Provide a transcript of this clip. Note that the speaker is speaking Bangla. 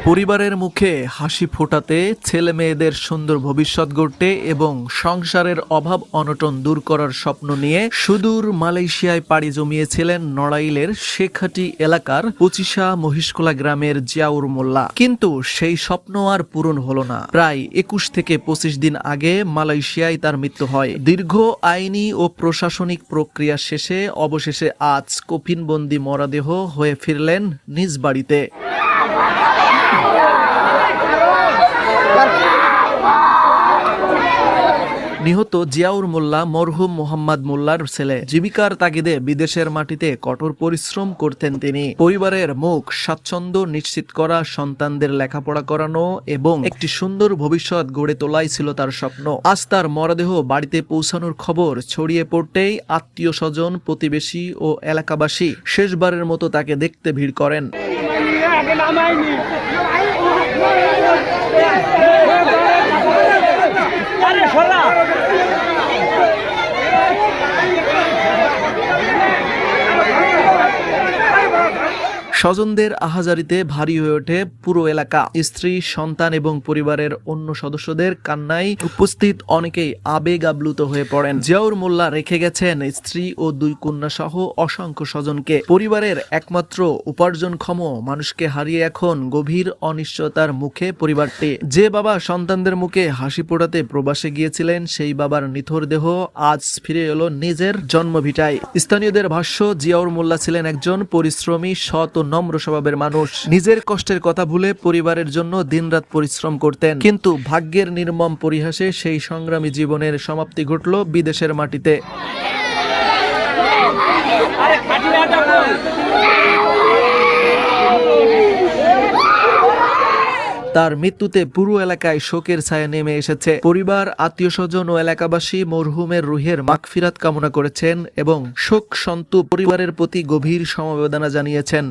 পরিবারের মুখে হাসি ফোটাতে, ছেলে মেয়েদের সুন্দর ভবিষ্যৎ গড়তে এবং সংসারের অভাব অনটন দূর করার স্বপ্ন নিয়ে সুদূর মালয়েশিয়ায় পাড়ি জমিয়েছিলেন নড়াইলের শেখাটি এলাকার পচিশা মহিষকোলা গ্রামের জিয়াউর মোল্লা। কিন্তু সেই স্বপ্ন আর পূরণ হলো না। প্রায় ২১ থেকে ২৫ দিন আগে মালয়েশিয়ায় তার মৃত্যু হয়। দীর্ঘ আইনি ও প্রশাসনিক প্রক্রিয়া শেষে অবশেষে আজ কফিনবন্দি মরদেহ হয়ে ফিরলেন নিজ বাড়িতে। নিহত জিয়াউর মোল্লা মরহুম মোহাম্মদ মোল্লার ছেলে। জীবিকার তাগিদে বিদেশের মাটিতে কঠোর পরিশ্রম করতেন তিনি। পরিবারের মুখ স্বাচ্ছন্দ্য নিশ্চিত করা, সন্তানদের লেখাপড়া করানো এবং একটি সুন্দর ভবিষ্যৎ গড়ে তোলাই ছিল তার স্বপ্ন। আজ তার মরদেহ বাড়িতে পৌঁছানোর খবর ছড়িয়ে পড়তেই আত্মীয় স্বজন, প্রতিবেশী ও এলাকাবাসী শেষবারের মতো তাকে দেখতে ভিড় করেন। স্বজনদের আহাজারিতে ভারী হয়ে ওঠে পুরো এলাকা। স্ত্রী, সন্তান এবং পরিবারের অন্য সদস্যদের কান্নায় উপস্থিত অনেকেই আবেগ আপ্লুত হয়ে পড়েন। জিয়াউর মোল্লা রেখে গেছেন স্ত্রী ও ২ কন্যা সহ অসংখ্য স্বজনকে। পরিবারের একমাত্র উপার্জনক্ষম মানুষকে হারিয়ে এখন গভীর অনিশ্চয়তার মুখে পরিবারটি। যে বাবা সন্তানদের মুখে হাসি ফোটাতে প্রবাসে গিয়েছিলেন, সেই বাবার নিথর দেহ আজ ফিরে এলো নিজের জন্মভিটায়। স্থানীয়দের ভাষ্য, জিয়াউর মোল্লা ছিলেন একজন পরিশ্রমী, সৎ ও নম্র স্বভাবের মানুষ। নিজের কষ্টের কথা ভুলে পরিবারের জন্য দিনরাত পরিশ্রম করতেন। কিন্তু ভাগ্যের নির্মম পরিহাসে সেই সংগ্রামী জীবনের সমাপ্তি ঘটল বিদেশের মাটিতে। তার মৃত্যুতে পুরো এলাকায় শোকের ছায়া নেমে এসেছে। পরিবার, আত্মীয় স্বজন ও এলাকাবাসী মরহুমের রুহের মাগফিরাত কামনা করেছেন এবং শোক সন্তপ্ত পরিবারের প্রতি গভীর সমবেদনা জানিয়েছেন।